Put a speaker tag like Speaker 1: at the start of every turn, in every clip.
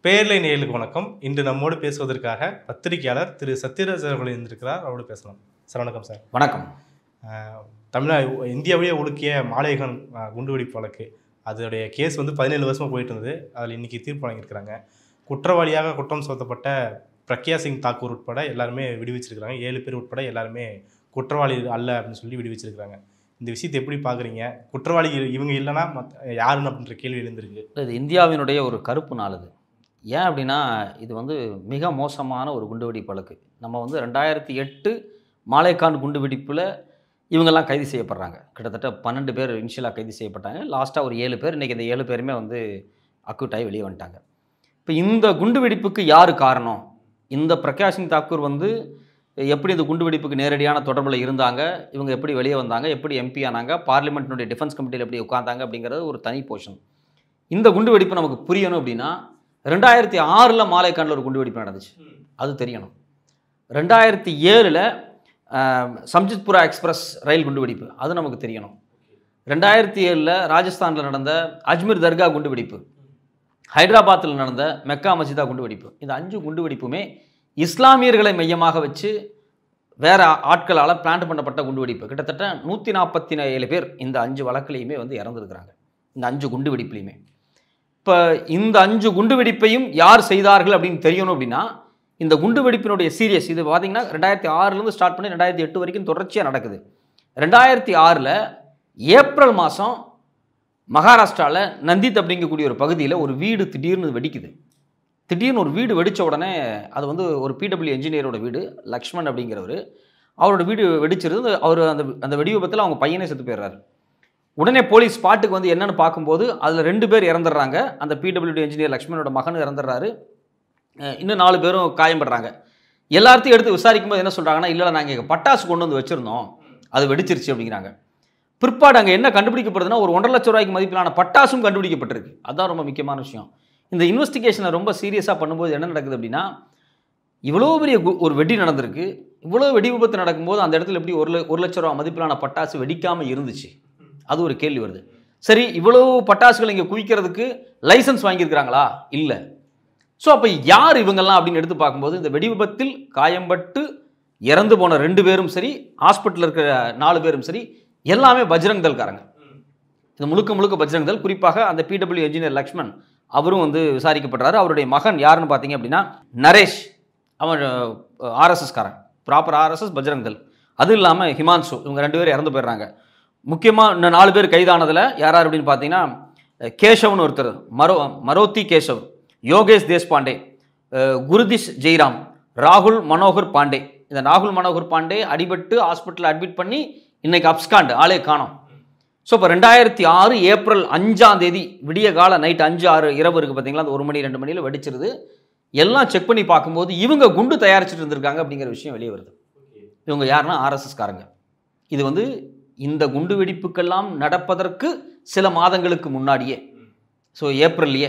Speaker 1: பேர்லை நேயர்களுக்கு வணக்கம். இன்று நம்மோடு பேசுவதற்காக பத்திரிகையாளர் திரு சத்யராஜ் அவர்கள் இருந்திருக்கிறார். அவரோடு பேசலாம். சார் வணக்கம். சார்
Speaker 2: வணக்கம்.
Speaker 1: இந்தியாவிலேயே உலுக்கிய மாலேகான் குண்டுவெடிப்பு வழக்கு, அதோடைய கேஸ் 17 வருஷமாக போயிட்டு இருந்தது. அதில் இன்றைக்கி தீர்ப்பு வழங்கியிருக்கிறாங்க. குற்றவாளியாக குற்றம் சுமத்தப்பட்ட பிரக்யா சிங் தாக்கூர் உட்பட எல்லாருமே விடுவிச்சிருக்கிறாங்க. 7 பேர் உட்பட எல்லாருமே குற்றவாளி அல்ல அப்படின்னு சொல்லி விடுவிச்சிருக்கிறாங்க. இந்த விஷயத்தை எப்படி பார்க்குறீங்க? குற்றவாளி இவங்க இல்லைன்னா யாருன்னு அப்படின்ற கேள்வி எழுந்திருக்கு.
Speaker 2: இது இந்தியாவினுடைய ஒரு கருப்பு நாள். இது ஏன் அப்படின்னா, இது மிக மோசமான ஒரு குண்டுவெடிப்பு வழக்கு. நம்ம 2008 மாலேகான் குண்டுவெடிப்பில் இவங்கெல்லாம் கைது செய்யப்படுறாங்க. கிட்டத்தட்ட 12 பேர் இனிஷியலாக கைது செய்யப்பட்டாங்க. லாஸ்ட்டாக ஒரு 7 பேர், இன்றைக்கி இந்த 7 பேருமே அக்யூட் ஆகி வெளியே வந்துட்டாங்க. இப்போ இந்த குண்டுவெடிப்புக்கு யார் காரணம்? இந்த பிரக்யா சிங் தாக்கூர் எப்படி இந்த குண்டுவெடிப்புக்கு நேரடியான தொடர்பில் இருந்தாங்க, இவங்க எப்படி வெளியே வந்தாங்க, எப்படி எம்பி ஆனாங்க, பார்லிமெண்ட்டினுடைய டிஃபென்ஸ் கமிட்டியில் எப்படி உட்காந்தாங்க அப்படிங்கிறது ஒரு தனி போர்ஷன். இந்த குண்டுவெடிப்பு நமக்கு புரியணும் அப்படின்னா, 2006 மாலேகானில் ஒரு குண்டுவெடிப்பு நடந்துச்சு, அது தெரியணும். 2007 சம்ஜித்புரா எக்ஸ்பிரஸ் ரயில் குண்டுவெடிப்பு, அது நமக்கு தெரியணும். 2007 ராஜஸ்தானில் நடந்த அஜ்மீர் தர்கா குண்டுவெடிப்பு, ஹைதராபாத்தில் நடந்த மெக்கா மஸ்ஜிதா குண்டுவெடிப்பு, இந்த 5 குண்டுவெடிப்புமே இஸ்லாமியர்களை மையமாக வச்சு வேறு ஆட்களால் பிளான் பண்ணப்பட்ட குண்டுவெடிப்பு. கிட்டத்தட்ட 147 பேர் இந்த 5 வழக்குலையுமே இறந்துருக்கிறாங்க, இந்த 5 குண்டுவெடிப்புலையுமே. இப்போ இந்த 5 குண்டுவெடிப்பையும் யார் செய்தார்கள் அப்படின்னு தெரியணும் அப்படின்னா, இந்த குண்டுவெடிப்பினுடைய சீரியஸ் இது பார்த்திங்கன்னா 2006 ஸ்டார்ட் பண்ணி 2008 வரைக்கும் தொடர்ச்சியாக நடக்குது. 2006 ஏப்ரல் மாதம் மகாராஷ்டிராவில் நந்தித் அப்படிங்கக்கூடிய ஒரு பகுதியில் ஒரு வீடு திடீர்னு வெடிக்குது. திடீர்னு ஒரு வீடு வெடித்த உடனே அது ஒரு பிடபிள்யூ என்ஜினியரோட வீடு, லக்ஷ்மண் அப்படிங்கிறவர். அவரோட வீடு வெடிச்சிருந்து அவர் அந்த வெடி விபத்தில் அவங்க பையனே செத்து போயிடுறாரு. உடனே போலீஸ் ஸ்பாட்டுக்கு என்னென்னு பார்க்கும்போது அதில் 2 பேர் இறந்துடுறாங்க. அந்த பிடபிள்யூடி என்ஜினியர் லக்ஷ்மணோட மகன் இறந்துடுறாரு. இன்னும் 4 பேரும் காயப்படுறாங்க. எல்லாத்தையும் எடுத்து விசாரிக்கும் போது என்ன சொல்கிறாங்கன்னா, இல்லை நாங்கள் இங்கே பட்டாசு கொண்டு வந்து வச்சுருந்தோம், அது வெடிச்சிருச்சு அப்படிங்கிறாங்க. பிற்பாடு அங்கே என்ன கண்டுபிடிக்கப்படுதுன்னா, ஒரு 1.5 லட்சம் ரூபாய்க்கு மதிப்பிலான பட்டாசும் கண்டுபிடிக்கப்பட்டிருக்கு. அதுதான் ரொம்ப முக்கியமான விஷயம். இந்த இன்வெஸ்டிகேஷனை ரொம்ப சீரியஸாக பண்ணும்போது என்ன நடக்குது அப்படின்னா, இவ்வளோ பெரிய ஒரு வெடி நடந்திருக்கு, இவ்வளோ வெடி விபத்து நடக்கும்போது அந்த இடத்துல எப்படி 1 லட்சம் ரூபா மதிப்பிலான பட்டாசு வெடிக்காமல் இருந்துச்சு, அது ஒரு கேள்வி வருது. சரி, இவ்வளோ பட்டாசுகள் இங்கே குவிக்கிறதுக்கு லைசன்ஸ் வாங்கியிருக்கிறாங்களா? இல்லை. ஸோ அப்போ யார் இவங்கெல்லாம் அப்படின்னு எடுத்து பார்க்கும்போது, இந்த வெடி விபத்தில் காயம்பட்டு இறந்து போன 2 பேரும் சரி, ஹாஸ்பிட்டலில் இருக்கிற 4 பேரும் சரி, எல்லாமே பஜ்ரங் தள்காரங்க. இது முழுக்க பஜ்ரங் தள். குறிப்பாக அந்த பிடபிள்யூ என்ஜினியர் லக்ஷ்மண் அவரும் விசாரிக்கப்படுறாரு. அவருடைய மகன் யாருன்னு பார்த்தீங்க அப்படின்னா நரேஷ், அவன் ஆர்எஸ்எஸ் காரன், ப்ராப்பர் ஆர்எஸ்எஸ் பஜ்ரங் தள். அது இல்லாமல் ஹிமான்சு, இவங்க 2 பேரும் இறந்து போயிடுறாங்க. முக்கியமாக இன்னும் 4 பேர் கைதானதில் யார் அப்படின்னு பார்த்தீங்கன்னா, கேஷவ்னு ஒருத்தர், மரோத்தி கேஷவ், யோகேஷ் தேஷ்பாண்டே, குருதிஷ் ஜெய்ராம், ராகுல் மனோகர் பாண்டே. இந்த ராகுல் மனோகர் பாண்டே அடிபட்டு ஹாஸ்பிட்டலில் அட்மிட் பண்ணி இன்னைக்கு அப்ஸ்காண்ட், ஆளே காணோம். ஸோ இப்போ 2006 ஏப்ரல் 5 விடிய கால நைட் 5-6 இரவு இருக்குது பார்த்தீங்களா, அந்த 1 மணி 2 மணியில் வெடிச்சிருது. எல்லாம் செக் பண்ணி பார்க்கும்போது இவங்க குண்டு தயாரிச்சுட்டு இருந்திருக்காங்க அப்படிங்கிற விஷயம் வெளியே வருது. இவங்க யாருன்னா ஆர்எஸ்எஸ் காரங்க. இது இந்த குண்டு வெடிப்புக்கெல்லாம் நடப்பதற்கு சில மாதங்களுக்கு முன்னாடியே, ஸோ ஏப்ரல்லையே,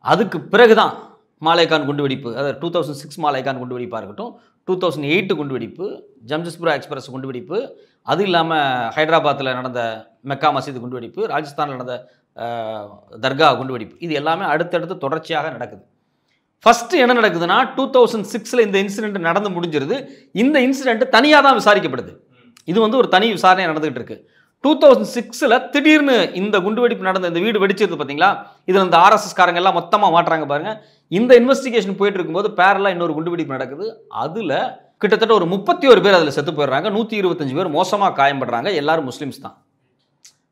Speaker 2: அதுக்கு பிறகு தான் மாலேகான் குண்டுவெடிப்பு, அதாவது 2006 மாலேகான் குண்டுவெடிப்பாக இருக்கட்டும், 2008 குண்டுவெடிப்பு, ஜம்ஷெட்புரா எக்ஸ்பிரஸ் குண்டுவெடிப்பு, அது இல்லாமல் ஹைதராபாத்தில் நடந்த மெக்கா மஸ்ஜித் குண்டுவெடிப்பு, ராஜஸ்தானில் நடந்த தர்கா குண்டுவெடிப்பு, இது எல்லாமே அடுத்தடுத்து தொடர்ச்சியாக நடக்குது. ஃபஸ்ட்டு என்ன நடக்குதுன்னா, 2006 இந்த இன்சிடென்ட் நடந்து முடிஞ்சிருது. இந்த இன்சிடென்ட் தனியாக தான் விசாரிக்கப்படுது. இது ஒரு தனி விசாரணை நடந்துகிட்டு இருக்கு. 2006 திடீர்னு இந்த குண்டுவெடிப்பு நடந்த இந்த வீடு வெடிச்சிருது பார்த்தீங்களா, இதில் இந்த ஆர்எஸ்எஸ் காரங்க எல்லாம் மொத்தமாக மாட்டுறாங்க பாருங்க. இந்த இன்வெஸ்டிகேஷன் போயிட்டு இருக்கும்போது பேரலாக இன்னொரு குண்டுவெடிப்பு நடக்குது. அதில் கிட்டத்தட்ட ஒரு 31 பேர் அதில் செத்து போயிடுறாங்க, 125 பேர் மோசமாக காயப்படுறாங்க. எல்லாரும் முஸ்லீம்ஸ் தான்.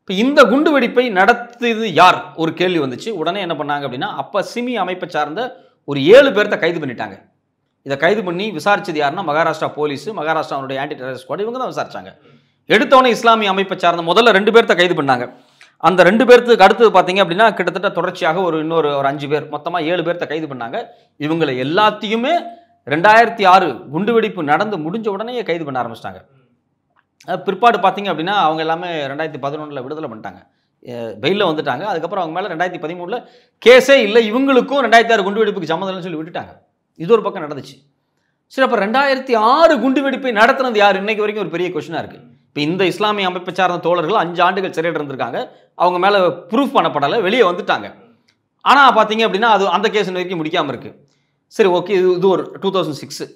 Speaker 2: இப்போ இந்த குண்டுவெடிப்பை நடத்தியது யார் ஒரு கேள்வி வந்துச்சு. உடனே என்ன பண்ணாங்க அப்படின்னா, அப்போ சிமி அமைப்பை சார்ந்த ஒரு 7 பேர்த்த கைது பண்ணிட்டாங்க. இதை கைது பண்ணி விசாரிச்சது யாருன்னா மகாராஷ்டிரா போலீஸு, மகாராஷ்டிராவுடைய ஆன்டி டெரரிஸ்ட் ஸ்குவாட், இவங்க தான் விசாரிச்சாங்க. எடுத்தவொடனே இஸ்லாமிய அமைப்பை சார்ந்த முதல்ல 2 பேர்த்த கைது பண்ணாங்க. அந்த 2 பேர்த்துக்கு அடுத்தது பார்த்தீங்க அப்படின்னா கிட்டத்தட்ட தொடர்ச்சியாக இன்னொரு 5 பேர், மொத்தமாக 7 பேர்த்த கைது பண்ணாங்க. இவங்களை எல்லாத்தையுமே 2006 குண்டுவெடிப்பு நடந்து முடிஞ்ச உடனே கைது பண்ண ஆரம்பிச்சிட்டாங்க. பிற்பாடு பார்த்தீங்க அப்படின்னா அவங்க எல்லாமே 2011 விடுதலை பண்ணிட்டாங்க, பெயிலில் வந்துட்டாங்க. அதுக்கப்புறம் அவங்க மேலே 2013 கேஸே இல்லை, இவங்களுக்கும் 2006 குண்டுவெடிப்புக்கு சம்மந்தம் இல்லைன்னு சொல்லி விட்டுட்டாங்க. இது ஒரு பக்கம் நடந்துச்சு. சரி, அப்போ 2006 குண்டுவெடிப்பை நடத்தினது யார் இன்னைக்கு வரைக்கும் ஒரு பெரிய கொஸ்டினாக இருக்குது. இப்போ இந்த இஸ்லாமிய அமைப்பை சார்ந்த தோழர்கள் 5 ஆண்டுகள் சிறையில் இருந்திருக்காங்க. அவங்க மேலே ப்ரூஃப் பண்ணப்படலை, வெளியே வந்துட்டாங்க. ஆனால் பார்த்தீங்க அப்படின்னா அது அந்த கேஸ் வரைக்கும் முடிக்காமல் இருக்குது. சரி, ஓகே, இது ஒரு 2006.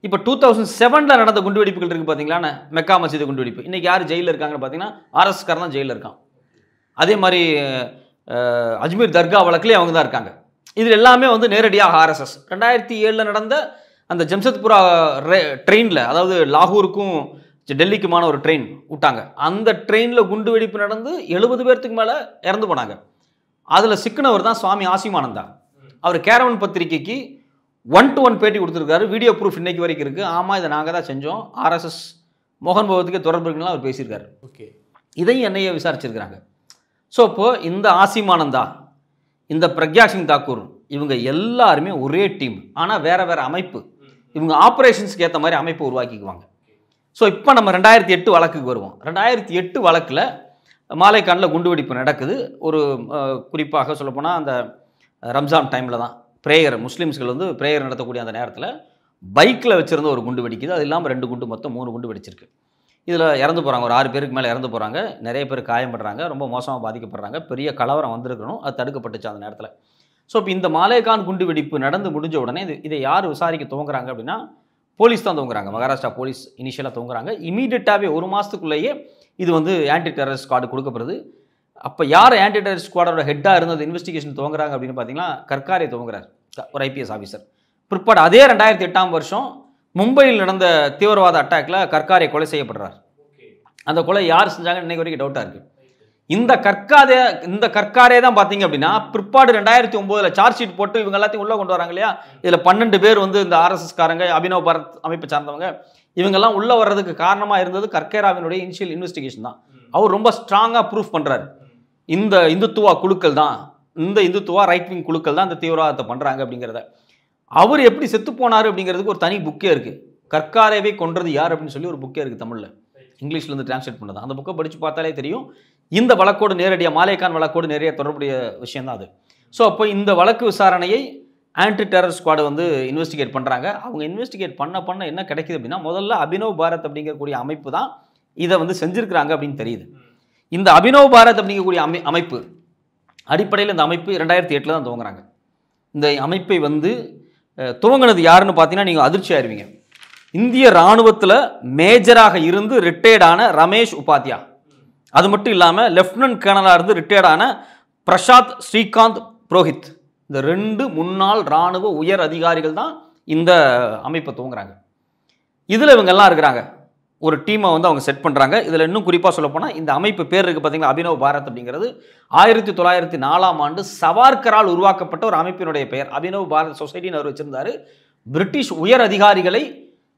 Speaker 2: இப்போ 2007 நடந்த குண்டுவெடிப்புகள் இருக்குது பார்த்தீங்களா, மெக்கா மசீது குண்டுவெடிப்பு. இன்றைக்கி யார் ஜெயிலில் இருக்காங்கன்னு பார்த்தீங்கன்னா ஆர்எஸ்காரன் தான் ஜெயிலில் இருக்கான். அதே மாதிரி அஜ்மீர் தர்கா வழக்குலேயே அவங்க தான் இருக்காங்க. இதில் எல்லாமே வந்து நேரடியாக ஆர்எஸ்எஸ். 2007 நடந்த அந்த ஜம்ஷத்புரா ட்ரெயினில், அதாவது லாகூருக்கும் டெல்லிக்குமான ஒரு ட்ரெயின் விட்டாங்க. அந்த ட்ரெயினில் குண்டு வெடிப்பு நடந்து 70 பேர்த்துக்கு மேலே இறந்து போனாங்க. அதில் சிக்கினவர் தான் சுவாமி ஆசிமானந்தா. அவர் கேரவன் பத்திரிகைக்கு 1-to-1 பேட்டி கொடுத்துருக்காரு. வீடியோ ப்ரூஃப் இன்னைக்கு வரைக்கும் இருக்குது. ஆமாம், இதை நாங்கள் தான் செஞ்சோம், ஆர்எஸ்எஸ் மோகன் பகவத்துக்கு தொடர்பு இருக்குன்னு அவர் பேசியிருக்காரு.
Speaker 1: ஓகே,
Speaker 2: இதையும் என்னையே விசாரிச்சிருக்கிறாங்க. ஸோ இப்போது இந்த ஆசிமானந்தா, இந்த பிரக்யா சிங் தாக்கூர், இவங்க எல்லாருமே ஒரே டீம், ஆனால் வேறு வேறு அமைப்பு. இவங்க ஆப்ரேஷன்ஸ்க்கு ஏற்ற மாதிரி அமைப்பு உருவாக்கிக்குவாங்க. ஸோ இப்போ நம்ம 2008 வழக்குக்கு வருவோம். 2008 வழக்கில் மாலைக்கானில் குண்டுவெடிப்பு நடக்குது. ஒரு குறிப்பாக சொல்லப்போனால் அந்த ரம்ஜான் டைமில் தான் ப்ரேயர், முஸ்லீம்ஸ்கள் வந்து ப்ரேயர் நடத்தக்கூடிய அந்த நேரத்தில் பைக்கில் வச்சுருந்த ஒரு குண்டு வெடிக்குது. அது இல்லாமல் 2 குண்டு, மொத்தம் 3 குண்டு வெடிச்சிருக்கு. இதில் இறந்து போகிறாங்க, ஒரு 6 பேருக்கு மேலே இறந்து போகிறாங்க. நிறைய பேர் காயப்படுறாங்க, ரொம்ப மோசமாக பாதிக்கப்படுறாங்க. பெரிய கலவரம் வந்திருக்கணும், அது தடுக்கப்பட்டுச்சு அந்த நேரத்தில். ஸோ இப்போ இந்த மாலேகான் குண்டு வெடிப்பு நடந்து முடிஞ்ச உடனே இதை யார் விசாரிக்க துவங்குறாங்க அப்படின்னா போலீஸ் தான் துவங்குறாங்க. மகாராஷ்டிரா போலீஸ் இனிஷியலாக துவங்குறாங்க. இமீடியட்டாகவே 1 மாதத்துக்குள்ளேயே இது வந்து ஆன்டி டெரரிஸ்ட் ஸ்குவாடு கொடுக்கப்படுது. அப்போ யார் ஆன்டி டெரரிஸ்ட் ஸ்குவாடோட ஹெட்டாக இருந்தது இன்வெஸ்டிகேஷன் துவங்குறாங்க அப்படின்னு பார்த்தீங்கன்னா கர்காரே துவங்குறார், ஒரு ஐபிஎஸ் ஆஃபீஸர். பிற்பாடு அதே 2008ஆம் வருஷம் மும்பையில் நடந்த தீவிரவாத அட்டாக்ல கர்காரே கொலை செய்யப்படுறார். அந்த கொலை யார் செஞ்சாங்கன்னு இன்னைக்கு வரைக்கும் டவுட்டாக இருக்குது. இந்த கர்காரே தான் பார்த்தீங்க அப்படின்னா பிற்பாடு 2009 சார்ஜ் ஷீட் போட்டு இவங்க எல்லாத்தையும் உள்ளே கொண்டு வராங்க இல்லையா. இதில் 12 பேர் வந்து இந்த ஆர்எஸ்எஸ் காரங்க, அபினவ் பாரத் அமைப்பை சார்ந்தவங்க, இவங்கெல்லாம் உள்ளே வர்றதுக்கு காரணமாக இருந்தது கர்கேராவினுடைய இனிஷியல் இன்வெஸ்டிகேஷன் தான். அவர் ரொம்ப ஸ்ட்ராங்காக ப்ரூஃப் பண்ணுறாரு, இந்த இந்துத்துவா குழுக்கள் தான், இந்த இந்துத்துவா ரைட் விங் குழுக்கள் தான் இந்த தீவிரவாதத்தை பண்ணுறாங்க அப்படிங்கிறத. அவர் எப்படி செத்து போனார் அப்படிங்கிறதுக்கு ஒரு தனி புக்கே இருக்குது. கர்காரேவை கொன்றது யார் அப்படின்னு சொல்லி ஒரு புக்கே இருக்குது தமிழில், இங்கிலீஷில் வந்து டிரான்ஸ்லேட் பண்ணது. அந்த புக்கை படித்து பார்த்தாலே தெரியும். இந்த வழக்கோடு நேரடியாக மாலேகான் வழக்கோடு நிறைய தொடர்புடைய விஷயம் தான் அது. ஸோ அப்போ இந்த வழக்கு விசாரணையை ஆன்டி டெரர் ஸ்குவாடு வந்து இன்வெஸ்டிகேட் பண்ணுறாங்க. அவங்க இன்வெஸ்டிகேட் பண்ண என்ன கிடைக்குது அப்படின்னா, முதல்ல அபினவ் பாரத் அப்படிங்கக்கூடிய அமைப்பு தான் இதை வந்து செஞ்சுருக்கிறாங்க அப்படின்னு தெரியுது. இந்த அபினவ் பாரத் அப்படிங்கக்கூடிய அமைப்பு அடிப்படையில் இந்த அமைப்பு 2008 தான் துவங்குறாங்க. இந்த அமைப்பை வந்து துவங்கினது யாருன்னு பார்த்தீங்கன்னா நீங்கள் அதிர்ச்சி ஆயிருவீங்க. இந்திய இராணுவத்தில் மேஜராக இருந்து ரிட்டையர்டான ரமேஷ் உபாத்யா, அது மட்டும் இல்லாமல் லெஃப்டினன்ட் கர்னலாக இருந்து ரிட்டையர்டான பிரசாத் ஸ்ரீகாந்த் புரோஹித், இந்த 2 முன்னாள் இராணுவ உயர் அதிகாரிகள் தான் இந்த அமைப்பை துவங்குறாங்க. இதில் இவங்கெல்லாம் இருக்கிறாங்க, ஒரு டீமை வந்து அவங்க செட் பண்ணுறாங்க. இதில் இன்னும் குறிப்பாக சொல்லப்போனால் இந்த அமைப்பு பேர் இருக்குது பார்த்தீங்களா, அபினவ் பாரத் அப்படிங்கிறது 1904ஆம் ஆண்டு சவார்கரால் உருவாக்கப்பட்ட ஒரு அமைப்பினுடைய பெயர். அபினவ் பாரத் சொசைட்டின்னு அவர் வச்சிருந்தார். பிரிட்டிஷ் உயர் அதிகாரிகளை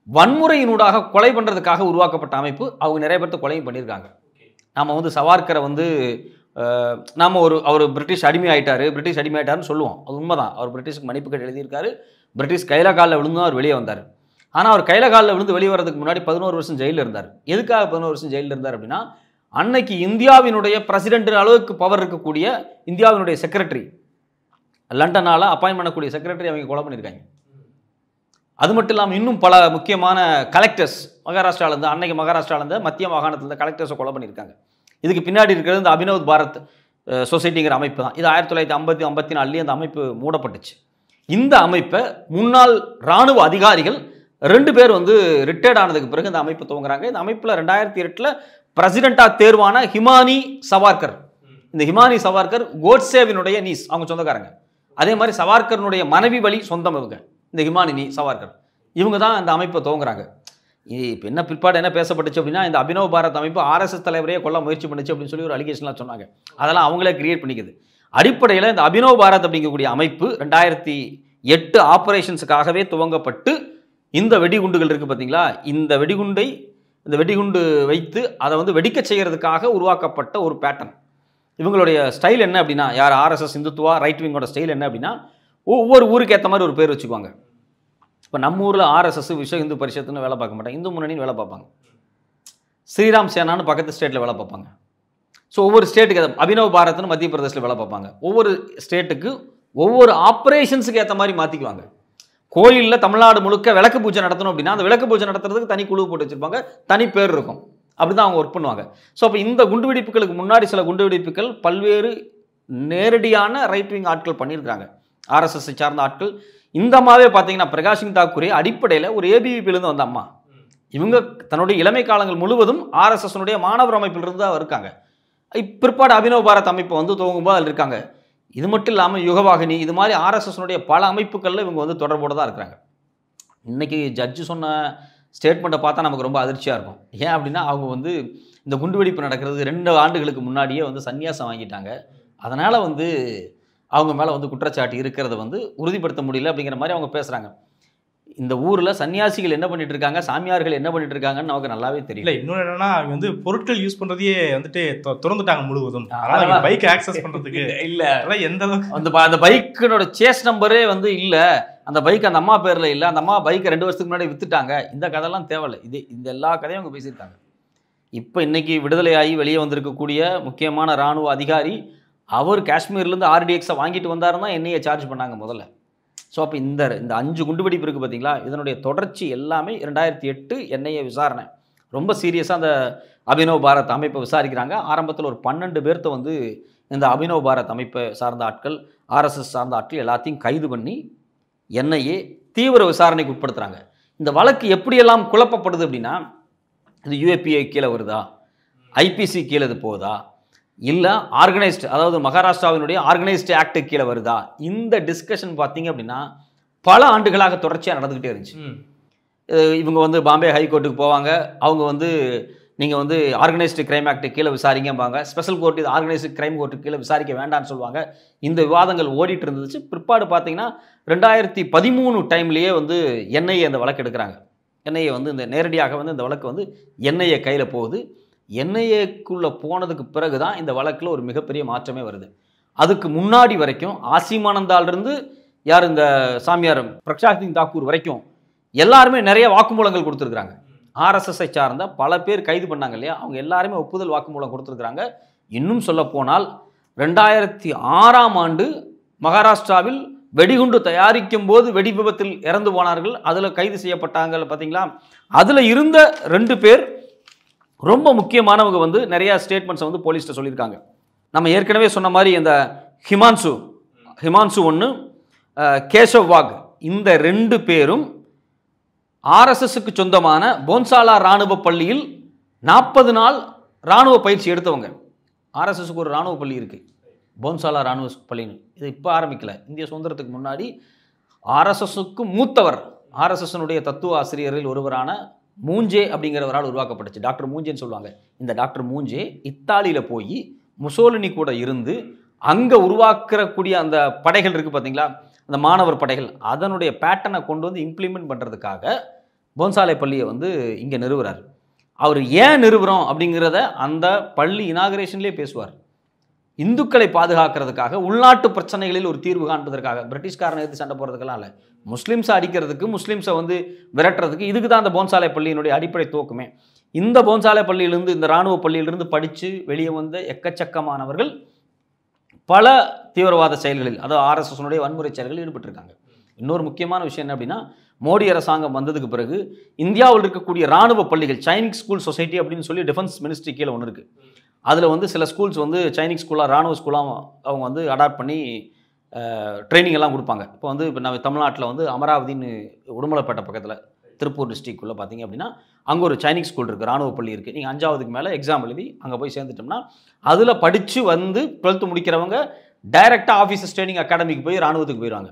Speaker 2: வன்முறையினூடாக கொலை பண்ணுறதுக்காக உருவாக்கப்பட்ட அமைப்பு. அவங்க நிறைய பேர்த்த கொலையும் பண்ணியிருக்காங்க. நாம் வந்து சவார்கரை வந்து நாம் அவர் பிரிட்டிஷ் அடிமை ஆகிட்டாருன்னு சொல்லுவோம், அது உண்மைதான். அவர் பிரிட்டிஷுக்கு மன்னிப்புகள் எழுதியிருக்காரு. பிரிட்டிஷ் கையில காலில் விழுந்து தான் அவர் வெளியே வந்தார். ஆனால் அவர் கையில காலில் விழுந்து வெளியே வரதுக்கு முன்னாடி 11 வருஷம் ஜெயிலில் இருந்தார். எதுக்காக 11 வருஷம் ஜெயிலில் இருந்தார் அப்படின்னா, அன்னைக்கு இந்தியாவினுடைய பிரசிடென்ட் அளவுக்கு பவர் இருக்கக்கூடிய இந்தியாவினுடைய செக்ரட்டரி, லண்டனால் அப்பாயின்ட் பண்ணக்கூடிய செக்ரட்டரி அவங்க கொலை பண்ணியிருக்காங்க. அது மட்டும் இல்லாமல் இன்னும் பல முக்கியமான கலெக்டர்ஸ் மகாராஷ்டிராவிலேருந்து, அன்னைக்கு மகாராஷ்டிராவிலேருந்து மத்திய மாகாணத்தில் கலெக்டர்ஸை கொலை பண்ணியிருக்காங்க. இதுக்கு பின்னாடி இருக்கிறது இந்த அபினவ் பாரத் சொசைட்டிங்கிற அமைப்பு தான். இது 1954 அந்த அமைப்பு மூடப்பட்டுச்சு. இந்த அமைப்பை முன்னாள் இராணுவ அதிகாரிகள் 2 பேர் வந்து ரிட்டையர்ட் ஆனதுக்கு பிறகு இந்த அமைப்பு துவங்குறாங்க. இந்த அமைப்பில் 2008 பிரசிடென்ட்டாக தேர்வான ஹிமானி சவார்கர், இந்த ஹிமானி சவார்கர் கோட்சேவினுடைய நீஸ், அவங்க சொந்தக்காரங்க. அதே மாதிரி சவார்கர்னுடைய மனைவி வழி சொந்தம் இவங்க, இந்த ஹிமானினி சவார்கர், இவங்க தான் இந்த அமைப்பை துவங்குறாங்க. இப்போ என்ன பிற்பாடு என்ன பேசப்பட்டுச்சு அப்படின்னா, இந்த அபினவ் பாரத் அமைப்பு ஆர்எஸ்எஸ் தலைவரையே கொல்ல முயற்சி பண்ணுச்சு அப்படின்னு சொல்லி ஒரு அலிகேஷன்லாம் சொன்னாங்க. அதெல்லாம் அவங்களே கிரியேட் பண்ணிக்குது. அடிப்படையில் இந்த அபினவ் பாரத் அப்படிங்கக்கூடிய அமைப்பு 2008 ஆபரேஷன்ஸுக்காகவே துவங்கப்பட்டு, இந்த வெடிகுண்டுகள் இருக்குது பார்த்தீங்களா, இந்த வெடிகுண்டு வைத்து அதை வந்து வெடிக்க செய்கிறதுக்காக உருவாக்கப்பட்ட ஒரு பேட்டர்ன். இவங்களுடைய ஸ்டைல் என்ன அப்படின்னா, யார் ஆர்எஸ்எஸ் இந்துத்துவா ரைட் விங்கோட ஸ்டைல் என்ன அப்படின்னா, ஒவ்வொரு ஊருக்கு ஏற்ற மாதிரி ஒரு பேர் வச்சுக்குவாங்க. இப்போ நம்ம ஊரில் ஆர்எஸ்எஸ் விஸ்வ இந்து பரிஷத்துன்னு வேலை பார்க்க மாட்டாங்க, இந்து முன்னணின்னு வேலை பார்ப்பாங்க. ஸ்ரீராம் சேனான்னு பக்கத்து ஸ்டேட்டில் வேலை பார்ப்பாங்க. ஸோ ஒவ்வொரு ஸ்டேட்டுக்கு அபினவ் பாரத்னு மத்திய பிரதேசில் வேலை பார்ப்பாங்க. ஒவ்வொரு ஸ்டேட்டுக்கு ஒவ்வொரு ஆப்ரேஷன்ஸுக்கு ஏற்ற மாதிரி மாற்றிக்குவாங்க. கோயிலில் தமிழ்நாடு முழுக்க விளக்கு பூஜை நடத்தணும் அப்படின்னா அந்த விளக்கு பூஜை நடத்துறதுக்கு தனி குழு போட்டு வச்சுருப்பாங்க, தனி பேர் இருக்கும். அப்படி தான் அவங்க ஒர்க் பண்ணுவாங்க. ஸோ அப்போ இந்த குண்டுவெடிப்புகளுக்கு முன்னாடி சில குண்டுவெடிப்புகள் பல்வேறு நேரடியான ரைட் விங் ஆட்கள் பண்ணியிருக்காங்க, ஆர்எஸ்எஸ்ஸை சார்ந்த ஆட்கள். இந்த அம்மாவே பார்த்தீங்கன்னா பிரகாஷ் சிங் தாக்கூரே அடிப்படையில் ஒரு ஏபிவிபியிலேருந்து வந்த அம்மா. இவங்க தன்னுடைய இளமை காலங்கள் முழுவதும் ஆர்எஸ்எஸ்னுடைய மாணவர் அமைப்பிலிருந்து தான் இருக்காங்க. பிற்பாடு அபினவ் பாரத் அமைப்பை வந்து துவங்கும்போது அதில் இருக்காங்க. இது மட்டும் இல்லாமல் யுகவாகினி இது மாதிரி ஆர்எஸ்எஸ்னுடைய பல அமைப்புகளில் இவங்க வந்து தொடர்போடு தான் இருக்கிறாங்க. இன்றைக்கி ஜட்ஜு சொன்ன ஸ்டேட்மெண்ட்டை பார்த்தா நமக்கு ரொம்ப அதிர்ச்சியாக இருக்கும். ஏன் அப்படின்னா அவங்க வந்து இந்த குண்டுவெடிப்பு நடக்கிறது 2 ஆண்டுகளுக்கு முன்னாடியே வந்து சன்னியாசம் வாங்கிட்டாங்க. அதனால் வந்து அவங்க மேலே வந்து குற்றச்சாட்டு இருக்கிறத வந்து உறுதிப்படுத்த முடியல அப்படிங்கிற மாதிரி அவங்க பேசுகிறாங்க. இந்த ஊரில் சன்னியாசிகள் என்ன பண்ணிட்டு இருக்காங்க, சாமியார்கள் என்ன பண்ணிட்டு இருக்காங்கன்னு நமக்கு நல்லாவே தெரியல.
Speaker 1: இன்னொன்று என்னன்னா அவங்க வந்து பொருட்கள் யூஸ் பண்ணுறதையே வந்துட்டு திறந்துட்டாங்க முழுவதும். பைக் ஆக்சஸ் பண்ணுறதுக்கு இல்லை எந்த அளவுக்கு
Speaker 2: அந்த பைக்கினோட சேஸ் நம்பரே வந்து இல்லை, அந்த பைக் அந்த அம்மா பேரில் இல்லை, அந்த அம்மா பைக்கை 2 வருஷத்துக்கு முன்னாடி விற்றுட்டாங்க. இந்த கதையெல்லாம் தேவையில்லை. இந்த எல்லா கதையும் அவங்க பேசியிருக்காங்க. இப்போ இன்றைக்கி விடுதலையாகி வெளியே வந்திருக்கக்கூடிய முக்கியமான இராணுவ அதிகாரி அவர் காஷ்மீர்லேருந்து ஆர்டிஎக்ஸை வாங்கிட்டு வந்தாருன்னா என்னையை சார்ஜ் பண்ணாங்க முதல்ல. ஸோ அப்போ இந்த 5 குண்டுவெடிப்பு இருக்குது பார்த்தீங்களா, இதனுடைய தொடர்ச்சி எல்லாமே 2008 என்ஐஏ விசாரணை ரொம்ப சீரியஸாக அந்த அபினவ் பாரத் அமைப்பை விசாரிக்கிறாங்க. ஆரம்பத்தில் ஒரு 12 பேர்த்த வந்து இந்த அபினவ் பாரத் அமைப்பை சார்ந்த ஆட்கள், ஆர்எஸ்எஸ் சார்ந்த ஆட்கள் எல்லாத்தையும் கைது பண்ணி என்ஐஏ தீவிர விசாரணைக்கு உட்படுத்துகிறாங்க. இந்த வழக்கு எப்படியெல்லாம் குழப்பப்படுது அப்படின்னா, இது யூஏபிஏ கீழே வருதா, ஐபிசி கீழே இது போகுதா, இல்லை ஆர்கனைஸ்டு அதாவது மகாராஷ்டிராவினுடைய ஆர்கனைஸ்டு ஆக்டு கீழே வருதா, இந்த டிஸ்கஷன் பார்த்தீங்க அப்படின்னா பல ஆண்டுகளாக தொடர்ச்சியாக நடந்துக்கிட்டே இருந்துச்சு. இவங்க வந்து பாம்பே ஹைகோர்ட்டுக்கு போவாங்க, அவங்க வந்து நீங்கள் வந்து ஆர்கனைஸ்டு கிரைம் ஆக்டு கீழே விசாரிங்கம்பாங்க, ஸ்பெஷல் கோர்ட் இது ஆர்கனைஸ்டு கிரைம் கோர்ட்டு கீழே விசாரிக்க வேண்டாம்னு சொல்லுவாங்க. இந்த விவாதங்கள் ஓடிட்டு இருந்துச்சு. பிற்பாடு பார்த்தீங்கன்னா 2013 டைம்லேயே வந்து என்ஐஏ அந்த வழக்கு எடுக்கிறாங்க. என்ஐஏ வந்து இந்த நேரடியாக வந்து இந்த வழக்கு வந்து என்ஐஏ கையில் போகுது. என்ஐஏக்குள்ளே போனதுக்கு பிறகு தான் இந்த வழக்கில் ஒரு மிகப்பெரிய மாற்றமே வருது. அதுக்கு முன்னாடி வரைக்கும் ஆசிமானந்தாலிருந்து யார் இந்த சாமியார் பிரகாஷ் சிங் தாக்கூர் வரைக்கும் எல்லாருமே நிறைய வாக்குமூலங்கள் கொடுத்துருக்குறாங்க. ஆர்எஸ்எஸ்ஐ சார்ந்த பல பேர் கைது பண்ணாங்க இல்லையா, அவங்க எல்லாருமே ஒப்புதல் வாக்குமூலம் கொடுத்துருக்குறாங்க. இன்னும் சொல்ல போனால் 2006ஆம் ஆண்டு மகாராஷ்டிராவில் வெடிகுண்டு தயாரிக்கும் போது வெடி விபத்தில் இறந்து போனார்கள், அதில் கைது செய்யப்பட்டாங்க பார்த்தீங்களா. அதில் இருந்த 2 பேர் ரொம்ப முக்கியமானவங்க வந்து நிறைய ஸ்டேட்மெண்ட்ஸை வந்து போலீஸ்கிட்ட சொல்லியிருக்காங்க. நம்ம ஏற்கனவே சொன்ன மாதிரி இந்த ஹிமான்சு ஒன்று, கேஷவ் வாக், இந்த 2 பேரும் ஆர்எஸ்எஸ்க்கு சொந்தமான போன்சாலா இராணுவ பள்ளியில் 40 நாள் இராணுவ பயிற்சி எடுத்தவங்க. ஆர்எஸ்எஸ்க்கு ஒரு இராணுவ பள்ளி இருக்குது, போன்சாலா இராணுவ பள்ளின்னு. இது இப்போ ஆரம்பிக்கல, இந்திய சுதந்திரத்துக்கு முன்னாடி ஆர்எஸ்எஸ்க்கு மூத்தவர், ஆர்எஸ்எஸ்னுடைய தத்துவ ஆசிரியரில் ஒருவரான மூஞ்சே அப்படிங்கிறவரால் உருவாக்கப்பட்டுச்சு. டாக்டர் மூஞ்சேன்னு சொல்லுவாங்க. இந்த டாக்டர் மூஞ்சே இத்தாலியில் போய் முசோலினி கூட இருந்து அங்கே உருவாக்கக்கூடிய அந்த படைகள் இருக்குது பார்த்தீங்களா, அந்த மாணவர் படைகள், அதனுடைய பேட்டர்னை கொண்டு வந்து இம்ப்ளிமெண்ட் பண்ணுறதுக்காக போன்சாலை பள்ளியை வந்து இங்கே நிறுவுறார். அவர் ஏன் நிறுவுறோம் அப்படிங்கிறத அந்த பள்ளி இனாகரேஷன்லேயே பேசுவார். இந்துக்களை பாதுகாக்கிறதுக்காக, உள்நாட்டு பிரச்சனைகளில் ஒரு தீர்வு காண்பதற்காக, பிரிட்டிஷ்காரனை எடுத்து சண்டை போடுறதுக்கெல்லாம் இல்லை, முஸ்லீம்ஸை அடிக்கிறதுக்கு, முஸ்லீம்ஸை வந்து விரட்டுறதுக்கு. இதுக்கு தான் அந்த போன்சாலை பள்ளியினுடைய அடிப்படை துவக்கமே. இந்த போன்சாலை பள்ளியிலிருந்து, இந்த இராணுவ பள்ளியிலிருந்து படித்து வெளியே வந்த எக்கச்சக்கமானவர்கள் பல தீவிரவாத செயல்களில், அதாவது ஆர்எஸ்எஸ்னுடைய வன்முறை செயல்களில் ஈடுபட்டிருக்காங்க. இன்னொரு முக்கியமான விஷயம் என்ன அப்படின்னா, மோடி அரசாங்கம் வந்ததுக்கு பிறகு இந்தியாவில் இருக்கக்கூடிய இராணுவ பள்ளிகள், சைனிக் ஸ்கூல் சொசைட்டி அப்படின்னு சொல்லி டிஃபென்ஸ் மினிஸ்ட்ரி கீழே ஒன்று இருக்குது. அதில் வந்து சில ஸ்கூல்ஸ் வந்து சைனிக் ஸ்கூலாக, இராணுவ ஸ்கூலாக அவங்க வந்து அடாப்ட் பண்ணி ட்ரைனிங் எல்லாம் கொடுப்பாங்க. இப்போ வந்து இப்போ நம்ம தமிழ்நாட்டில் வந்து அமராவதின்னு உடுமலைப்பேட்டை பக்கத்தில் திருப்பூர் டிஸ்ட்ரிக்ட்குள்ளே பார்த்தீங்க அப்படின்னா அங்கே ஒரு சைனிக் ஸ்கூல் இருக்குது, இராணுவ பள்ளி இருக்குது. நீங்கள் 5ஆவதுக்கு மேலே எக்ஸாம் எழுதி அங்கே போய் சேர்ந்துட்டோம்னா அதில் படித்து வந்து 12th முடிக்கிறவங்க டைரெக்டாக ஆஃபீஸர்ஸ் ட்ரைனிங் அகாடமிக்கு போய் இராணுவத்துக்கு போயிடுவாங்க.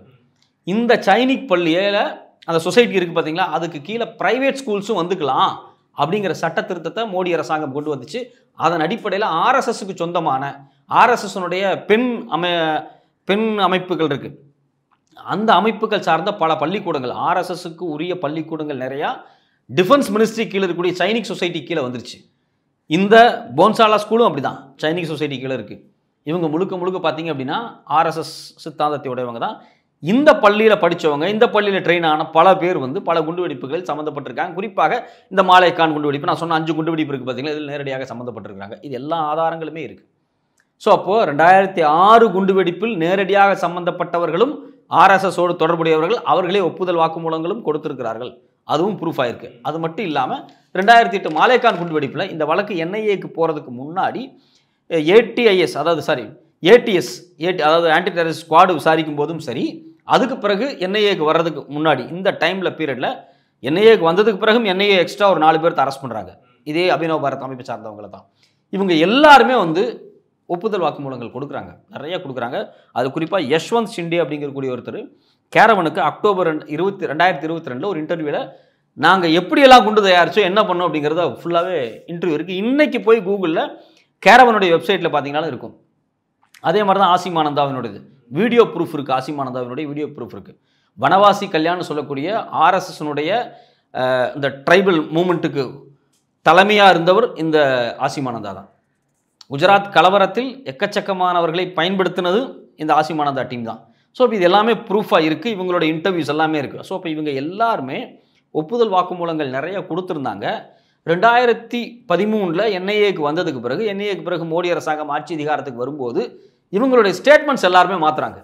Speaker 2: இந்த சைனிக் பள்ளியில் அந்த சொசைட்டி இருக்குது பார்த்தீங்களா, அதுக்கு கீழே ப்ரைவேட் ஸ்கூல்ஸும் வந்துக்கலாம் அப்படிங்கிற சட்ட திருத்தத்தை மோடி அரசாங்கம் கொண்டு வந்துச்சு. அதன் அடிப்படையில் ஆர்எஸ்எஸ்க்கு சொந்தமான ஆர்எஸ்எஸ்னுடைய பெண் அமைப்புகள் இருக்குது, அந்த அமைப்புகள் சார்ந்த பல பள்ளிக்கூடங்கள், ஆர்எஸ்எஸ்க்கு உரிய பள்ளிக்கூடங்கள் நிறையா டிஃபென்ஸ் மினிஸ்ட்ரி கீழே இருக்கக்கூடிய சைனிக் சொசைட்டி கீழே வந்துருச்சு. இந்த போன்சாலா ஸ்கூலும் அப்படி தான் சைனிக் சொசைட்டி கீழே இருக்குது. இவங்க முழுக்க பார்த்தீங்க அப்படின்னா ஆர்எஸ்எஸ் சித்தாந்தத்தை உடையவங்க தான். இந்த பள்ளியில் படித்தவங்க, இந்த பள்ளியில் ட்ரெயின் ஆன பல பேர் வந்து பல குண்டுவெடிப்புகளில் சம்மந்தப்பட்டிருக்காங்க. குறிப்பாக இந்த மாலேகான் குண்டுவெடிப்பு, நான் சொன்ன 5 குண்டுவெடிப்பு இருக்குது பார்த்தீங்களா, இதில் நேரடியாக சம்மந்தப்பட்டிருக்காங்க. இது எல்லா ஆதாரங்களுமே இருக்குது. ஸோ அப்போது 2006 குண்டுவெடிப்பில் நேரடியாக சம்மந்தப்பட்டவர்களும் ஆர்எஸ்எஸோடு தொடர்புடையவர்கள், அவர்களே ஒப்புதல் வாக்குமூலங்களும் கொடுத்திருக்கிறார்கள், அதுவும் ப்ரூஃப் ஆயிருக்கு. அது மட்டும் இல்லாமல் 2008 மாலேகான் குண்டுவெடிப்பில் இந்த வழக்கு என்ஐஏக்கு போகிறதுக்கு முன்னாடி ஏடிஐஎஸ், அதாவது ஏடிஎஸ் அதாவது ஆன்டி டெரரிஸ்ட் ஸ்குவாடு விசாரிக்கும் போதும் சரி, அதுக்கு பிறகு என்ஐஏக்கு வர்றதுக்கு முன்னாடி இந்த டைமில் பீரியடில் என்ஐஏக்கு வந்ததுக்கு பிறகும் என்ஐஏ எக்ஸ்ட்ரா ஒரு 4 பேர்த்த அரெஸ்ட் பண்ணுறாங்க. இதே அபினவ் பாரத் அமைப்பை சார்ந்தவங்களை தான். இவங்க எல்லாருமே வந்து ஒப்புதல் வாக்குமூலங்கள் கொடுக்குறாங்க, நிறைய கொடுக்குறாங்க. அது குறிப்பாக யஷ்வந்த் ஷிண்டே அப்படிங்கக்கூடிய ஒருத்தர் கேரவனுக்கு அக்டோபர் 2022 ஒரு இன்டர்வியூவில் நாங்கள் எப்படியெல்லாம் குண்டு தயாரிச்சோம், என்ன பண்ணோம் அப்படிங்கிறத ஃபுல்லாகவே இன்டர்வியூ இருக்குது. இன்றைக்கி போய் கூகுளில் கேரவனுடைய வெப்சைட்டில் பார்த்தீங்கன்னாலும் இருக்கும். அதே மாதிரி தான் ஆசிமானந்தாவினுடையது வீடியோ ப்ரூஃப் இருக்குது. ஆசிமானந்தாவினுடைய வீடியோ ப்ரூஃப் இருக்குது. வனவாசி கல்யாணம் சொல்லக்கூடிய ஆர்எஸ்எஸ்னுடைய இந்த ட்ரைபல் மூமெண்ட்டுக்கு தலைமையாக இருந்தவர் இந்த ஆசிமானந்தா தான். குஜராத் கலவரத்தில் எக்கச்சக்கமானவர்களை பயன்படுத்தினது இந்த ஆசிமானந்தா டீம் தான். ஸோ இப்போ இது எல்லாமே ப்ரூஃபாக இருக்குது. இவங்களோட இன்டர்வியூஸ் எல்லாமே இருக்குது. ஸோ இப்போ இவங்க எல்லாருமே ஒப்புதல் வாக்குமூலங்கள் நிறைய கொடுத்துருந்தாங்க. 2013 என்ஐஏக்கு வந்ததுக்கு பிறகு மோடி அரசாங்கம் ஆட்சி அதிகாரத்துக்கு வரும்போது இவங்களுடைய ஸ்டேட்மெண்ட்ஸ் எல்லாருமே மாற்றுறாங்க.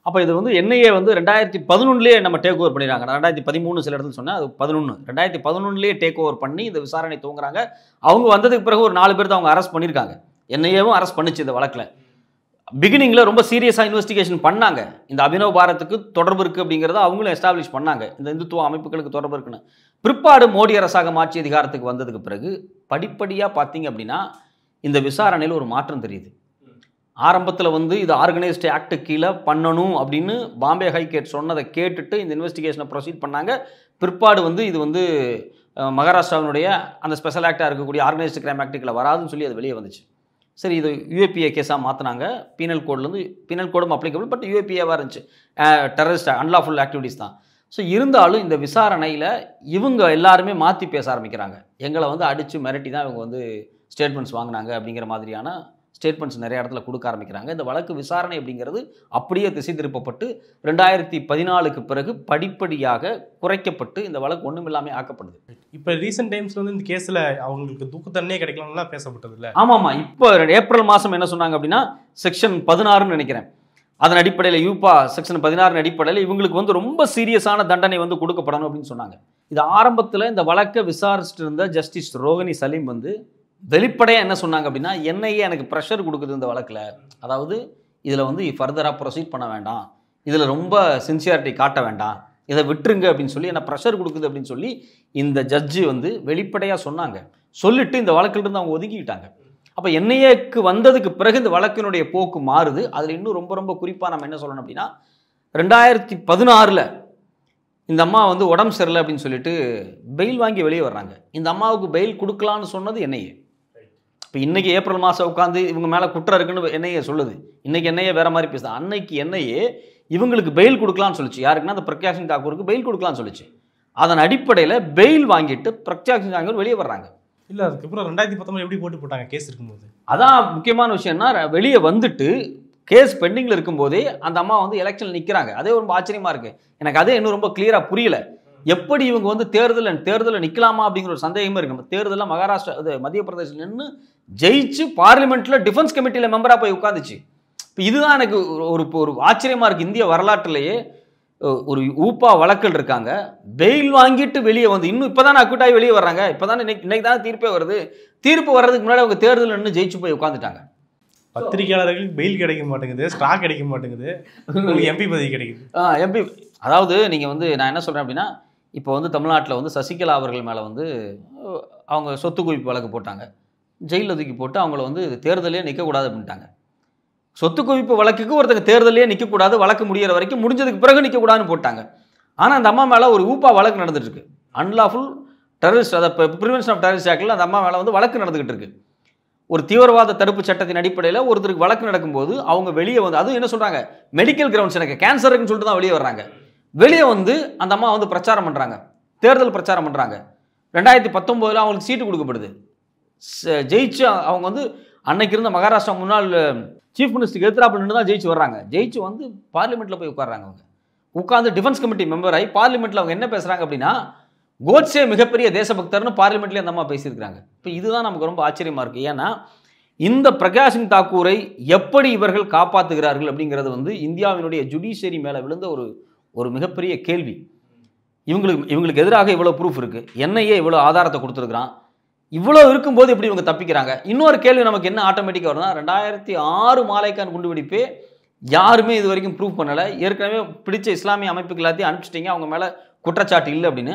Speaker 2: அப்போ இது வந்து என்ஐஏ வந்து 2011 நம்ம டேக் ஓவர் பண்ணிடுறாங்க. 2013 சில இடத்துல சொன்னால் அது 11 2011 டேக் ஓவர் பண்ணி இந்த விசாரணை துவங்குறாங்க. அவங்க வந்ததுக்கு பிறகு ஒரு 4 பேர் அவங்க அரெஸ்ட் பண்ணியிருக்காங்க. என்ஐஏவும் அரெஸ்ட் பண்ணிச்சு இந்த வழக்கில். பிகினிங்கில் ரொம்ப சீரியஸாக இன்வெஸ்டிகேஷன் பண்ணாங்க. இந்த அபினவ் பாரத்துக்கு தொடர்பு இருக்குது அப்படிங்கிறத அவங்களும் எஸ்டாப்ளிஷ் பண்ணாங்க, இந்த இந்துத்துவ அமைப்புகளுக்கு தொடர்பு இருக்குன்னு. பிற்பாடு மோடி அரசாங்கம் ஆட்சி அதிகாரத்துக்கு வந்ததுக்கு பிறகு படிப்படியாக பார்த்தீங்க அப்படின்னா இந்த விசாரணையில் ஒரு மாற்றம் தெரியுது. ஆரம்பத்தில் வந்து இது ஆர்கனைஸ்டு ஆக்டு கீழே பண்ணணும் அப்படின்னு பாம்பே ஹைகோர்ட் சொன்னதை கேட்டுட்டு இந்த இன்வெஸ்டிகேஷனை ப்ரொசீட் பண்ணாங்க. பிற்பாடு வந்து இது வந்து மகாராஷ்டிராவினுடைய அந்த ஸ்பெஷல் ஆக்டாக இருக்கக்கூடிய ஆர்கனைஸ்டு கிரைம் ஆக்டுக்குள்ள வராதுன்னு சொல்லி அது வெளியே வந்துச்சு. சரி, இது யூஏபிஏ கேஸாக மாற்றினாங்க. பீனல் கோட்லேருந்து பீனல் கோடும் அப்ளிகபிள், பட் யூஏபிஏவாக இருந்துச்சு. டெரரிஸ்ட் அன்லாஃபுல் ஆக்டிவிட்டீஸ் தான். ஸோ இருந்தாலும் இந்த விசாரணையில் இவங்க எல்லாருமே மாற்றி பேச ஆரம்பிக்கிறாங்க. எங்களை வந்து அடித்து மிரட்டி தான் இவங்க வந்து ஸ்டேட்மெண்ட்ஸ் வாங்கினாங்க அப்படிங்கிற மாதிரியான ஸ்டேட்மெண்ட்ஸ் நிறைய இடத்துல கொடுக்க ஆரம்பிக்கிறாங்க. இந்த வழக்கு விசாரணை அப்படிங்கிறது அப்படியே திசை திருப்பப்பட்டு 2014க்கு பிறகு படிப்படியாக குறைக்கப்பட்டு இந்த வழக்கு ஒன்றுமில்லாமல் ஆக்கப்படுது.
Speaker 1: இப்போ ரீசெண்ட் டைம்ஸில் வந்து இந்த கேஸில் அவங்களுக்கு தூக்கு தண்டனையே கிடைக்கலாம்லாம் பேசப்பட்டது இல்லை?
Speaker 2: ஆமாம். இப்போ ஏப்ரல் மாதம் என்ன சொன்னாங்க அப்படின்னா செக்ஷன் 16ன்னு நினைக்கிறேன், அதன் அடிப்படையில் யூபா செக்ஷன் 16 அடிப்படையில் இவங்களுக்கு வந்து ரொம்ப சீரியஸான தண்டனை வந்து கொடுக்கப்படணும் அப்படின்னு சொன்னாங்க. இது ஆரம்பத்தில் இந்த வழக்கை விசாரிச்சுட்டு இருந்த ஜஸ்டிஸ் ரோகிணி சலீம் வந்து வெளிப்படையாக என்ன சொன்னாங்க அப்படின்னா, என்ஐஏ எனக்கு ப்ரெஷர் கொடுக்குது இந்த வழக்கில், அதாவது இதில் வந்து ஃபர்தராக ப்ரொசீட் பண்ண வேண்டாம், இதில் ரொம்ப சின்சியாரிட்டி காட்ட வேண்டாம், இதை விட்டுருங்க அப்படின்னு சொல்லி என்ன ப்ரெஷர் கொடுக்குது அப்படின்னு சொல்லி இந்த ஜட்ஜு வந்து வெளிப்படையாக சொன்னாங்க. சொல்லிட்டு இந்த வழக்கிலிருந்து அவங்க ஒதுக்கிக்கிட்டாங்க. அப்போ என்ஐஏக்கு வந்ததுக்கு பிறகு இந்த வழக்கினுடைய போக்கு மாறுது. அதில் இன்னும் ரொம்ப ரொம்ப குறிப்பாக நம்ம என்ன சொல்லணும் அப்படின்னா, 2016 இந்த அம்மா வந்து உடம்பு சரியில்லை அப்படின்னு சொல்லிட்டு பெயில் வாங்கி வெளியே வர்றாங்க. இந்த அம்மாவுக்கு பெயில் கொடுக்கலான்னு சொன்னது என்ஐஏ. இப்போ இன்றைக்கி ஏப்ரல் மாதம் உட்காந்து இவங்க மேலே குற்றம் இருக்குன்னு என்ஐஏ சொல்லுது. இன்றைக்கி என்ஐஏ வேறு மாதிரி பேசுது. அன்னைக்கு என்ஐஏ இவங்களுக்கு பெயில் கொடுக்கலான்னு சொல்லிச்சு. யாருக்குன்னா அந்த பிரக்யா சிங் தாக்கூருக்கு பெயில் கொடுக்கலான்னு சொல்லிச்சு. அதன் அடிப்படையில் பெயில் வாங்கிட்டு பிரக்யா சிங் தாக்கூர் வெளியே வர்றாங்க.
Speaker 1: இல்லை, அதுக்கப்புறம் 2019 எப்படி போட்டாங்க கேஸ் இருக்கும்போது?
Speaker 2: அதான் முக்கியமான விஷயம்னா, வெளியே வந்துட்டு கேஸ் பெண்டிங்கில் இருக்கும்போதே அந்த அம்மா வந்து எலெக்ஷனில் நிற்கிறாங்க. அதே ரொம்ப ஆச்சரியமாக இருக்குது எனக்கு. அதே இன்னும் ரொம்ப கிளியராக புரியல. எப்படி இவங்க வந்து தேர்தலில் நிற்கலாமா அப்படிங்கிற ஒரு சந்தேகமே இருக்குது. நம்ம தேர்தலில் மகாராஷ்டிரா மத்திய பிரதேசில் நின்று ஜெயிச்சு பார்லிமெண்ட்டில் டிஃபென்ஸ் கமிட்டியில் மெம்பராக போய் உட்காந்துச்சு. இப்போ இதுதான் எனக்கு ஒரு ஆச்சரியமாக இருக்குது. இந்திய வரலாற்றிலேயே ஒரு ஊப்பா வழக்கல் இருக்காங்க, பெயில் வாங்கிட்டு வெளியே வந்து இன்னும் இப்போ தானே அக்யூட் ஆகி வெளியே வர்றாங்க. இப்போ தானே இன்னைக்கு தானே தீர்ப்பே வருது. தீர்ப்பு வர்றதுக்கு முன்னாடி அவங்க தேர்தலில் நின்று ஜெயிச்சு போய் உட்காந்துட்டாங்க.
Speaker 1: பத்திரிகையாளர்களுக்கு பெயில் கிடைக்க மாட்டேங்குது, ஸ்டாக் கிடைக்க மாட்டேங்குது, எம்பி பதவி கிடைக்குது.
Speaker 2: எம்பி அதாவது நீங்கள் வந்து நான் என்ன சொல்கிறேன் அப்படின்னா, இப்போ வந்து தமிழ்நாட்டில் வந்து சசிகலா அவர்கள் மேலே வந்து அவங்க சொத்து குவிப்பு வழக்கு போட்டாங்க. ஜெயிலில் தூக்கி போட்டு அவங்கள வந்து தேர்தலே நிற்கக்கூடாது அப்படின்ட்டாங்க. சொத்து குவிப்பு வழக்குக்கு ஒருத்தங்க தேர்தலே நிற்கக்கூடாது, வழக்கு முடிகிற வரைக்கும் முடிஞ்சதுக்கு பிறகு நிற்கக்கூடாதுன்னு போட்டாங்க. ஆனால் அந்த அம்மா மேலே ஒரு ஊப்பா வழக்கு நடந்துட்டு இருக்கு. அன்லாஃபுல் டெரரிஸ்ட், அதை ப்ரிவென்ஷன் ஆஃப் டெரரிஸ்ட் ஆக்டில் அந்த அம்மா மேலே வந்து வழக்கு நடந்துகிட்டு இருக்கு. ஒரு தீவிரவாத தடுப்பு சட்டத்தின் அடிப்படையில் ஒருத்தருக்கு வழக்கு நடக்கும்போது அவங்க வெளியே வந்து, அதுவும் என்ன சொல்கிறாங்க, மெடிக்கல் கிரவுண்ட்ஸ் எனக்கு கேன்சர் இருக்குன்னு சொல்லிட்டு தான் வெளியே வர்றாங்க. வெளியே வந்து அந்த அம்மா வந்து பிரச்சாரம் பண்ணுறாங்க, தேர்தல் பிரச்சாரம் பண்ணுறாங்க. 2019 அவங்களுக்கு சீட்டு கொடுக்கப்படுது. ஜெயிச்சு அவங்க வந்து அன்னைக்கு இருந்த மகாராஷ்டிரா முன்னாள் சீஃப் மினிஸ்டருக்கு எதிராக நின்று தான் ஜெயிச்சு வர்றாங்க. ஜெயிச்சு வந்து பார்லிமெண்ட்டில் போய் உட்கார்றாங்க. அவங்க உட்காந்து டிஃபென்ஸ் கமிட்டி மெம்பர் ஆகி பார்லிமெண்ட்டில் அவங்க என்ன பேசுகிறாங்க அப்படின்னா, கோட்ஸே மிகப்பெரிய தேசபக்தர்னு பார்லிமெண்ட்லேயே அந்த அம்மா பேசியிருக்கிறாங்க. இப்போ இதுதான் நமக்கு ரொம்ப ஆச்சரியமாக இருக்குது. ஏன்னா இந்த பிரக்யா சிங் தாக்கூரை எப்படி இவர்கள் காப்பாற்றுகிறார்கள் அப்படிங்கிறது வந்து இந்தியாவினுடைய ஜுடிஷியரி மேலே விழுந்த ஒரு மிகப்பெரிய கேள்வி. இவங்களுக்கு எதிராக இவ்வளோ ப்ரூஃப் இருக்குது, என்ஐஏ இவ்வளோ ஆதாரத்தை கொடுத்துருக்குறான், இவ்வளோ இருக்கும்போது எப்படி இவங்க தப்பிக்கிறாங்க? இன்னொரு கேள்வி நமக்கு என்ன ஆட்டோமேட்டிக்காக வரும்னா, 2006 மாலைக்கான் குண்டுவெடிப்பே யாருமே இது வரைக்கும் ப்ரூவ் பண்ணலை. ஏற்கனவே பிடிச்ச இஸ்லாமிய அமைப்புகள் எல்லாத்தையும் அனுப்பிச்சிட்டிங்க, அவங்க மேலே குற்றச்சாட்டு இல்லை அப்படின்னு.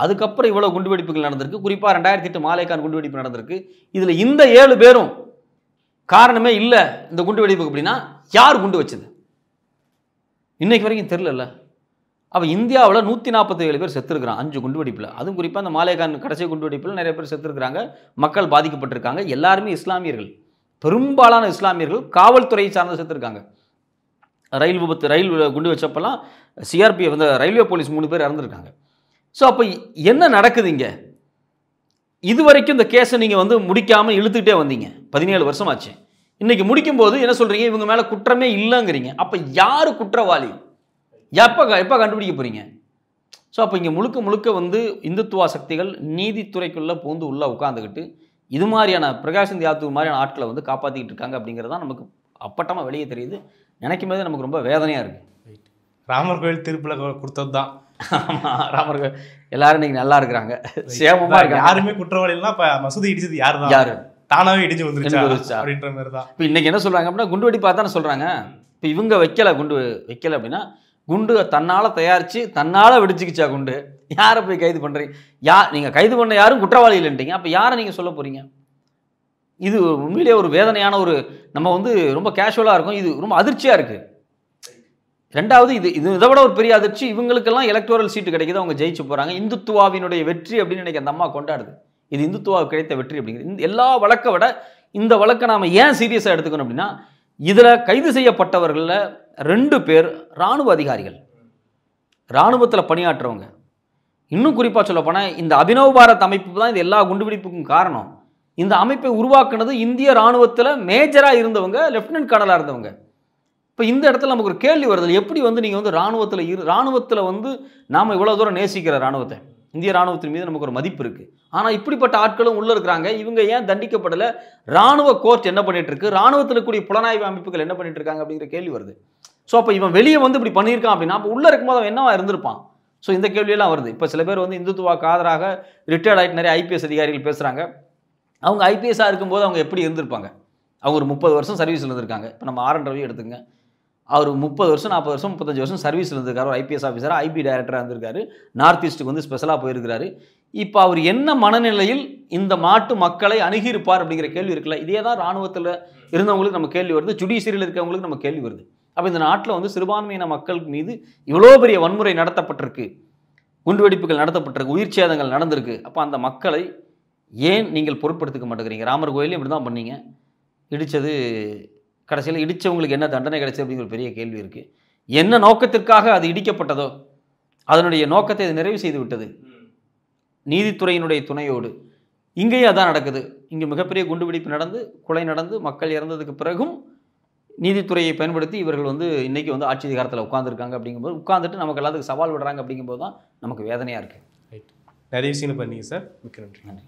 Speaker 2: அதுக்கப்புறம் இவ்வளோ குண்டுவெடிப்புகள் நடந்திருக்கு. குறிப்பாக 2008 மாலைக்கான் குண்டுவெடிப்பு நடந்திருக்கு. இதில் இந்த 7 பேரும் காரணமே இல்லை இந்த குண்டுவெடிப்புக்கு அப்படின்னா யார் குண்டு வச்சது? இன்னைக்கு வரைக்கும் தெரியல. அப்போ இந்தியாவில் 147 பேர் செத்துருக்கிறான் 5 குண்டுவெடிப்பில். அதுவும் குறிப்பாக அந்த மாலேகான் கடைசி குண்டுவெடிப்பில் நிறைய பேர் செத்துருக்கிறாங்க. மக்கள் பாதிக்கப்பட்டிருக்காங்க. எல்லாருமே இஸ்லாமியர்கள், பெரும்பாலான இஸ்லாமியர்கள். காவல்துறையை சார்ந்து செத்துருக்காங்க. ரயில் விபத்து, ரயில் குண்டு வச்சப்பெல்லாம் சிஆர்பிஎஃப் வந்து ரயில்வே போலீஸ் 3 பேர் இறந்துருக்காங்க. ஸோ அப்போ என்ன நடக்குது இங்கே? இது வரைக்கும் இந்த கேஸை நீங்கள் வந்து முடிக்காமல் இழுத்துக்கிட்டே வந்தீங்க. 17 வருஷம் ஆச்சு. இன்றைக்கி முடிக்கும்போது என்ன சொல்கிறீங்க? இவங்க மேலே குற்றமே இல்லைங்கிறீங்க. அப்போ யார் குற்றவாளி? எப்போ கண்டுபிடிக்க போகிறீங்க? ஸோ அப்போ இங்கே முழுக்க முழுக்க வந்து இந்துத்துவா சக்திகள் நீதித்துறைக்குள்ளே பூந்து உள்ளே உட்காந்துக்கிட்டு இது மாதிரியான பிரகாஷ் யாதவ் மாதிரியான ஆட்களை வந்து காப்பாற்றிக்கிட்டு இருக்காங்க அப்படிங்கிறது தான் நமக்கு அப்பட்டமாக வெளியே தெரியுது. நினைக்கும் போது நமக்கு ரொம்ப வேதனையாக இருக்குது.
Speaker 1: ராமர் கோயில் தீர்ப்பில் கொடுத்தது தான்.
Speaker 2: ஆமாம், ராமர் கோயில் எல்லாரும் இன்னைக்கு நல்லா இருக்கிறாங்க, சேமமாக இருக்காங்க.
Speaker 1: யாருமே குற்றவாளிலாம் இப்போ மசூதி இடிச்சது யார் தான்? யார் தானாகவே இடிஞ்சு வந்துருச்சா அப்படின்ற மாதிரி தான்.
Speaker 2: இப்போ இன்றைக்கி என்ன சொல்கிறாங்க அப்படின்னா, குண்டு வெடி பார்த்தானே சொல்கிறாங்க. இப்போ இவங்க குண்டு வைக்கல அப்படின்னா குண்டு தன்னால் தயாரித்து தன்னால் வெடிச்சுக்கிச்சா குண்டு? யாரை போய் கைது பண்ணுறீங்க? நீங்கள் கைது பண்ண யாரும் குற்றவாளி இல்லைன்றீங்க. அப்போ யாரை நீங்கள் சொல்ல போகிறீங்க? இது உண்மையிலேயே ஒரு வேதனையான ஒரு, நம்ம வந்து ரொம்ப கேஷுவலாக இருக்கும். இது ரொம்ப அதிர்ச்சியாக இருக்குது. ரெண்டாவது இதை விட ஒரு பெரிய அதிர்ச்சி, இவங்களுக்கெல்லாம் எலக்டோரல் சீட்டு கிடைக்கிது, அவங்க ஜெயிச்சு போகிறாங்க. இந்துத்துவாவினுடைய வெற்றி அப்படின்னு நினைக்க அந்த அம்மா கொண்டாடுது. இது இந்துத்துவாவுக்கு கிடைத்த வெற்றி அப்படிங்கிறது. எல்லா வழக்கை விட இந்த வழக்கை நாம் ஏன் சீரியஸாக எடுத்துக்கணும் அப்படின்னா, இதில் கைது செய்யப்பட்டவர்களில் 2 பேர் இராணுவ அதிகாரிகள், இராணுவத்தில் பணியாற்றுறவங்க. இன்னும் குறிப்பாக சொல்லப்போனால் இந்த அபினவ் பாரத் அமைப்பு தான் இது எல்லா குண்டுவெடிப்புக்கும் காரணம். இந்த அமைப்பை உருவாக்குனது இந்திய இராணுவத்தில் மேஜராக இருந்தவங்க, லெப்டினன்ட் கர்னலாக இருந்தவங்க. இப்போ இந்த இடத்துல நமக்கு ஒரு கேள்வி வருது, எப்படி வந்து நீங்கள் வந்து இராணுவத்தில் வந்து நாம் இவ்வளோ தூரம் நேசிக்கிற இராணுவத்தை, இந்திய இராணுவத்தின் மீது நமக்கு ஒரு மதிப்பு இருக்குது. ஆனால் இப்படிப்பட்ட ஆட்களும் உள்ளே இருக்கிறாங்க. இவங்க ஏன் தண்டிக்கப்படலை? இராணுவ கோர்ட் என்ன பண்ணிட்டு இருக்கு? இராணுவத்தில் கூடிய புலனாய்வு அமைப்புகள் என்ன பண்ணிட்டு இருக்காங்க அப்படிங்கிற கேள்வி வருது. ஸோ அப்போ இவன் வெளியே வந்து இப்படி பண்ணியிருக்கான் அப்படின்னா அப்போ உள்ளே இருக்கும்போது அவன் என்னவா இருந்திருப்பான்? ஸோ இந்த கேள்வியெல்லாம் வருது. இப்போ சில பேர் வந்து இந்துத்துவாக்கு ஆதராக ரிட்டையர்ட் ஆகிட்டு நிறைய ஐபிஎஸ் அதிகாரிகள் பேசுகிறாங்க. அவங்க ஐபிஎஸ்ஸாக இருக்கும்போது அவங்க எப்படி இருந்திருப்பாங்க? அவங்க ஒரு 30 வருஷம் சர்வீஸில் இருந்திருக்காங்க. இப்போ நம்ம ஆர் என் ரவி எடுத்துங்க, அவர் 30 வருஷம் 40 வருஷம் 35 வருஷம் சர்வீஸில் இருந்திருக்காரு. ஒரு ஐபிஎஸ் ஆஃபீஸராக ஐபி டைரக்டராக இருந்திருக்காரு. நார்த் ஈஸ்ட்டுக்கு வந்து ஸ்பெஷலாக போயிருக்கிறாரு. இப்போ அவர் என்ன மனநிலையில் இந்த நாட்டு மக்களை அணுகியிருப்பார் அப்படிங்கிற கேள்வி இருக்குல்ல. இதே தான் இராணுவத்தில் இருந்தவங்களுக்கு நம்ம கேள்வி வருது, ஜுடிஷியரியில் இருக்கவங்களுக்கு நம்ம கேள்வி வருது. அப்போ இந்த நாட்டில் வந்து சிறுபான்மையின மக்கள் மீது இவ்வளோ பெரிய வன்முறை நடத்தப்பட்டிருக்கு, குண்டுவெடிப்புகள் நடத்தப்பட்டிருக்கு, உயிர் சேதங்கள் நடந்திருக்கு. அப்போ அந்த மக்களை ஏன் நீங்கள் பொருட்படுத்திக்க மாட்டேங்கிறீங்க? ராமர் கோயிலையும் இப்படி தான் பண்ணீங்க. இடித்தது கடைசியில் இடித்தவங்களுக்கு என்ன தண்டனை கிடைச்சது அப்படிங்கிற ஒரு பெரிய கேள்வி இருக்குது. என்ன நோக்கத்திற்காக அது இடிக்கப்பட்டதோ அதனுடைய நோக்கத்தை அது நிறைவு செய்து விட்டது நீதித்துறையினுடைய துணையோடு. இங்கேயும் அதான் நடக்குது. இங்கே மிகப்பெரிய குண்டுவெடிப்பு நடந்து, கொலை நடந்து, மக்கள் இறந்ததுக்கு பிறகும் நீதித்துறையை பயன்படுத்தி இவர்கள் வந்து இன்றைக்கி வந்து ஆட்சி அதிகாரத்தில் உட்காந்துருக்காங்க. அப்படிங்கும்போது உட்காந்துட்டு நமக்கு எல்லாத்துக்கும் சவால் விடுறாங்க. அப்படிங்கும்போது தான் நமக்கு வேதனையாக இருக்குது.
Speaker 1: ரைட், நிறைய விஷயங்கள் பண்ணீங்க சார். மிக்க நன்றி.